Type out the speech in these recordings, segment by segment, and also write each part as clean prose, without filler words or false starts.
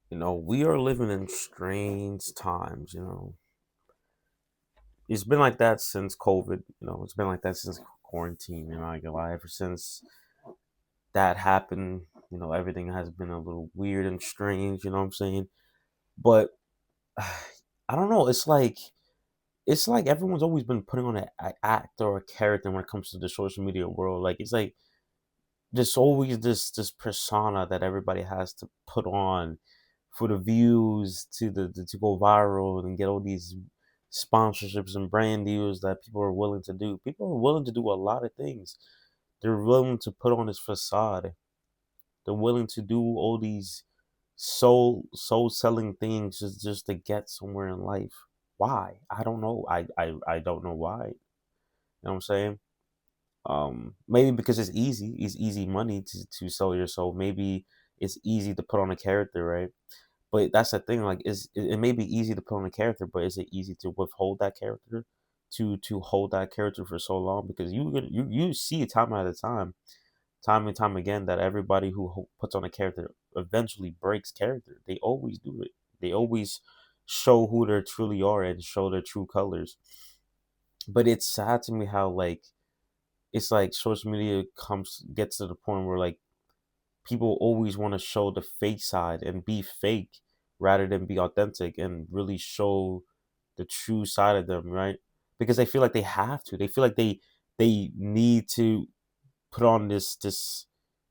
We are living in strange times. It's been like that since COVID. It's been like that since quarantine. I can lie. Ever since that happened, everything has been a little weird and strange. You know what I'm saying? But I don't know. It's like everyone's always been putting on an act or a character when it comes to the social media world. Like it's like there's always this persona that everybody has to put on for the views to go viral and get all these sponsorships and brand deals that people are willing to do. People are willing to do a lot of things. They're willing to put on this facade. They're willing to do all these soul selling things just to get somewhere in life. Why? I don't know. I don't know why. You know what I'm saying? Maybe because it's easy. It's easy money to sell your soul. Maybe it's easy to put on a character, right? But that's the thing. Like, it may be easy to put on a character, but is it easy to withhold that character, to hold that character for so long? Because you see time at a time and time again, that everybody who puts on a character eventually breaks character. They always do it. They always show who they truly are and show their true colors. But it's sad to me how, like, it's like social media comes gets to the point where, like, people always want to show the fake side and be fake rather than be authentic and really show the true side of them, right? Because they feel like they have to. They feel like they need to put on this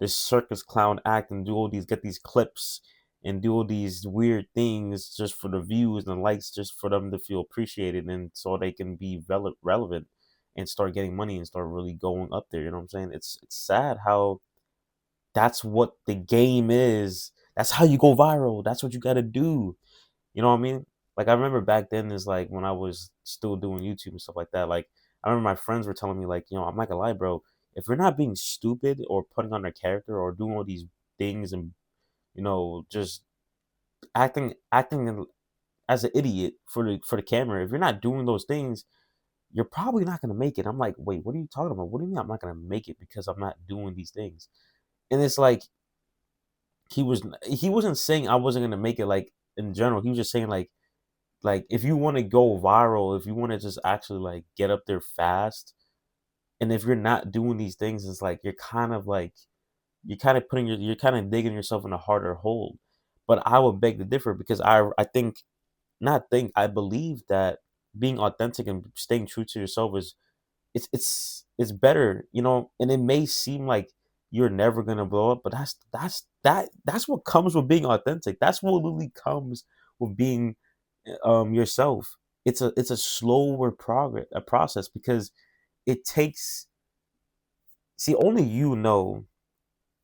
circus clown act and do all these get these clips and do all these weird things just for the views and likes, just for them to feel appreciated, and so they can be relevant and start getting money and start really going up there. You know what I'm saying? It's sad how that's what the game is. That's how you go viral. That's what you got to do. You know what I mean? Like, I remember back then, is like when I was still doing YouTube and stuff like that. Like, I remember my friends were telling me, like, I'm not gonna lie, bro. If you're not being stupid or putting on a character or doing all these things and just acting as an idiot for the camera, if you're not doing those things, you're probably not gonna make it. I'm like, wait, what are you talking about? What do you mean I'm not gonna make it because I'm not doing these things? And it's like he wasn't saying I wasn't gonna make it, like, in general. He was just saying, like, if you want to go viral, if you want to just actually, like, get up there fast, and if you're not doing these things, it's like you're kind of you're kind of digging yourself in a harder hole. But I would beg to differ, because I think, not think, I believe that being authentic and staying true to yourself is, it's better, and it may seem like you're never gonna blow up, but that's what comes with being authentic. That's what literally comes with being yourself. It's a slower progress a process, because it takes see only you know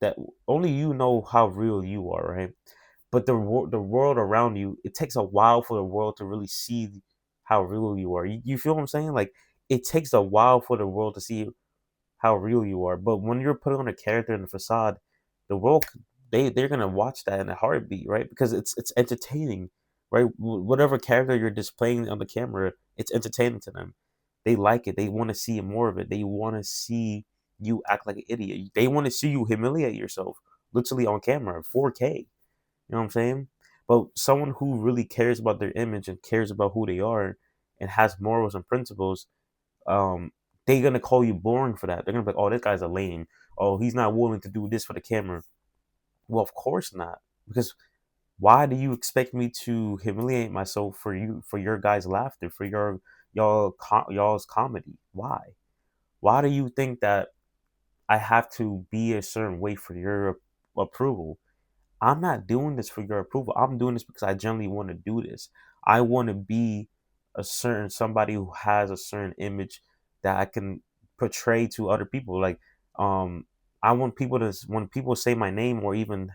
how real you are, right? But the world around you, it takes a while for the world to really see how real you are. You feel what I'm saying? Like, it takes a while for the world to see how real you are. But when you're putting on a character in the facade, the world, they're gonna watch that in a heartbeat, right? Because it's entertaining, right? Whatever character you're displaying on the camera, it's entertaining to them. They like it. They want to see more of it. They want to see you act like an idiot. They want to see you humiliate yourself, literally on camera, 4K. You know what I'm saying? But someone who really cares about their image and cares about who they are and has morals and principles, um, they're gonna call you boring for that. They're gonna be like, "Oh, this guy's a lame. Oh, he's not willing to do this for the camera." Well, of course not, because why do you expect me to humiliate myself for you, for your guys' laughter, for y'all's comedy? Why? Why do you think that I have to be a certain way for your approval? I'm not doing this for your approval. I'm doing this because I generally want to do this. I want to be a certain somebody who has a certain image that I can portray to other people. Like, um, I want people to, when people say my name or even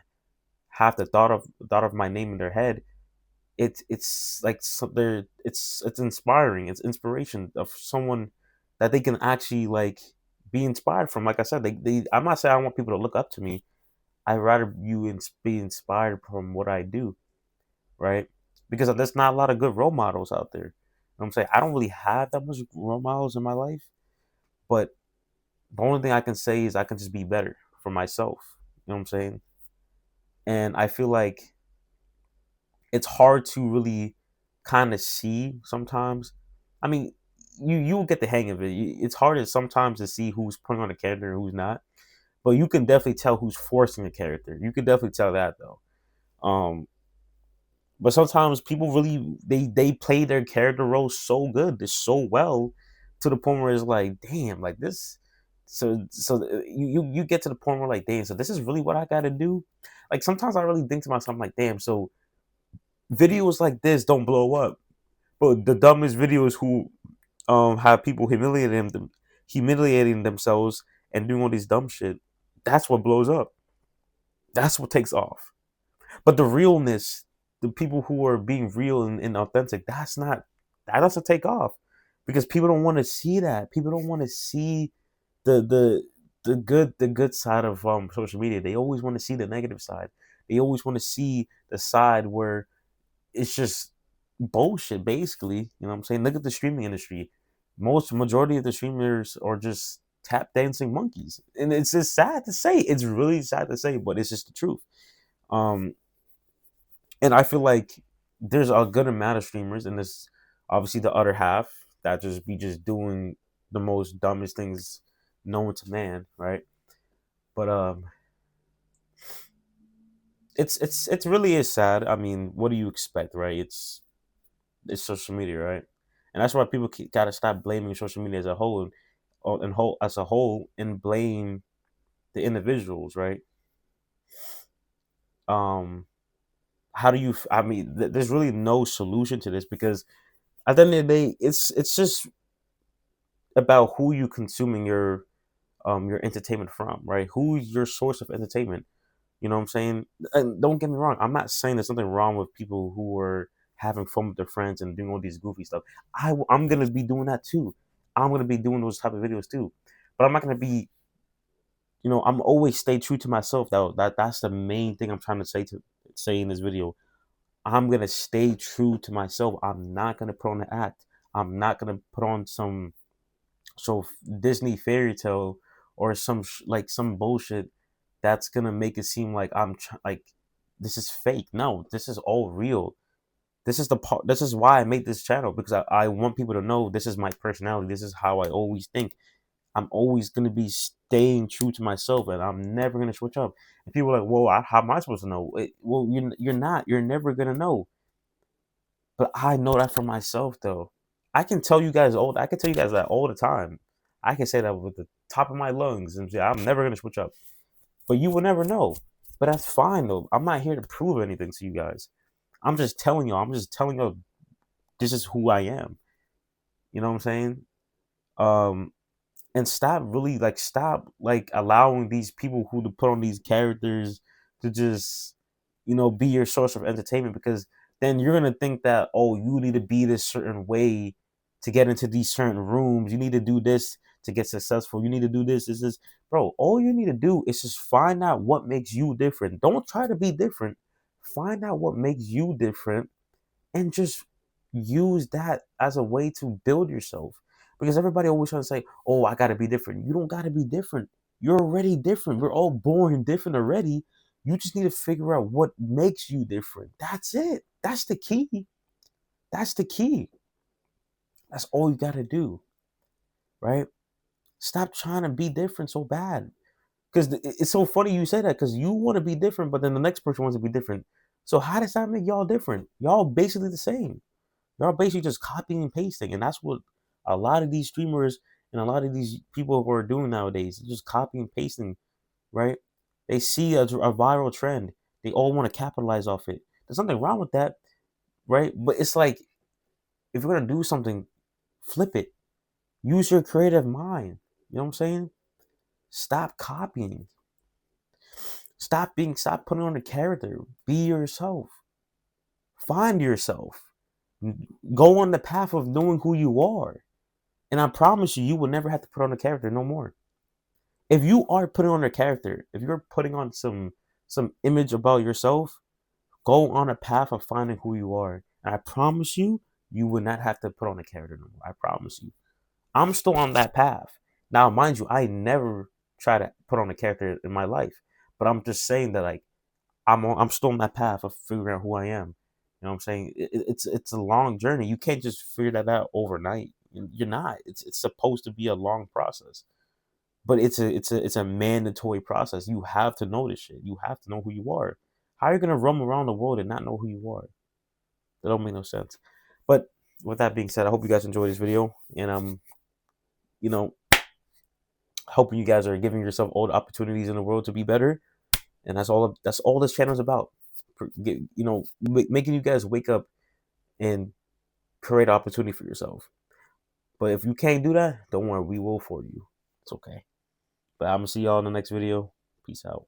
have the thought of my name in their head, it's like, it's inspiring. It's inspiration of someone that they can actually, like, be inspired from. Like I said, I'm not saying I want people to look up to me. I'd rather be inspired from what I do, right? Because there's not a lot of good role models out there. You know what I'm saying? I don't really have that much role models in my life, but the only thing I can say is I can just be better for myself. You know what I'm saying? And I feel like it's hard to really kind of see sometimes. I mean, you'll get the hang of it. It's hard sometimes to see who's putting on a character and who's not, but you can definitely tell who's forcing a character. You can definitely tell that though. Um, but sometimes people really they play their character role so good, so well, to the point where it's like, damn, like this. You get to the point where like, damn, so this is really what I got to do. Like sometimes I really think to myself, I'm like, damn, so videos like this don't blow up, but the dumbest videos who have people humiliating themselves and doing all these dumb shit, that's what blows up. That's what takes off. But the realness, the people who are being real and authentic, that doesn't take off because people don't want to see that. People don't want to see the the the good side of social media. They always want to see the negative side. They always want to see the side where it's just bullshit, basically. You know what I'm saying? Look at the streaming industry. Most majority of the streamers are just tap dancing monkeys, and it's just sad to say. It's really sad to say, but it's just the truth. Um, and I feel like there's a good amount of streamers, and there's obviously the other half that just be just doing the most dumbest things known to man, right? But it's really is sad. I mean, what do you expect, right? It's social media, right? And that's why people gotta stop blaming social media as a whole, as a whole, and blame the individuals, right? Um, how do you? I mean, there's really no solution to this because at the end of the day, it's just about who you consuming your entertainment from, right? Who's your source of entertainment? You know what I'm saying? And don't get me wrong, I'm not saying there's nothing wrong with people who are having fun with their friends and doing all these goofy stuff. I'm gonna be doing that too. I'm gonna be doing those type of videos too. But I'm not gonna be, I'm always stay true to myself. That's the main thing I'm trying to say in this video. I'm gonna stay true to myself. I'm not gonna put on an act. I'm not gonna put on some Disney fairy tale or like some bullshit that's gonna make it seem like like this is fake. No, this is all real. This is the part. This is why I made this channel because I want people to know this is my personality. This is how I always think. I'm always gonna be staying true to myself, and I'm never gonna switch up. And people are like, "Well, how am I supposed to know?" Well, you're not. You're never gonna know. But I know that for myself, though. I can tell you guys that all the time. I can say that with the top of my lungs and say, I'm never gonna switch up. But you will never know. But that's fine though. I'm not here to prove anything to you guys. I'm just telling you. I'm just telling you this is who I am. You know what I'm saying? Um, and stop like allowing these people who to put on these characters to just be your source of entertainment because then you're gonna think that, oh, you need to be this certain way to get into these certain rooms, you need to do this to get successful, you need to do this, bro. All you need to do is just find out what makes you different. Don't try to be different. Find out what makes you different and just use that as a way to build yourself. Because everybody always trying to say, "Oh, I got to be different." You don't got to be different. You're already different. We're all born different already. You just need to figure out what makes you different. That's it. That's the key. That's the key. That's all you got to do, right? Stop trying to be different so bad. Because it's so funny you say that because you want to be different, but then the next person wants to be different. So how does that make y'all different? Y'all basically the same. They're basically just copying and pasting, and that's what a lot of these streamers and a lot of these people who are doing nowadays. They're just copying and pasting, right? They see a viral trend, they all want to capitalize off it. There's nothing wrong with that, right? But it's like if you're gonna do something, flip it. Use your creative mind. You know what I'm saying? Stop copying. Stop putting on a character. Be yourself. Find yourself. Go on the path of knowing who you are. And I promise you, you will never have to put on a character no more. If you are putting on a character, if you're putting on some image about yourself, go on a path of finding who you are. And I promise you, you will not have to put on a character no more. I promise you. I'm still on that path. Now, mind you, I never try to put on a character in my life. But I'm just saying that like I'm still on that path of figuring out who I am. You know what I'm saying? It's a long journey. You can't just figure that out overnight. You're not. It's supposed to be a long process, but it's a mandatory process. You have to know this shit. You have to know who you are. How are you gonna roam around the world and not know who you are? That don't make no sense. But with that being said, I hope you guys enjoyed this video, and you know, hoping you guys are giving yourself all the opportunities in the world to be better. And that's all this channel is about. Making you guys wake up and create opportunity for yourself. But if you can't do that, don't worry, we will for you. It's okay. But I'm gonna see y'all in the next video. Peace out.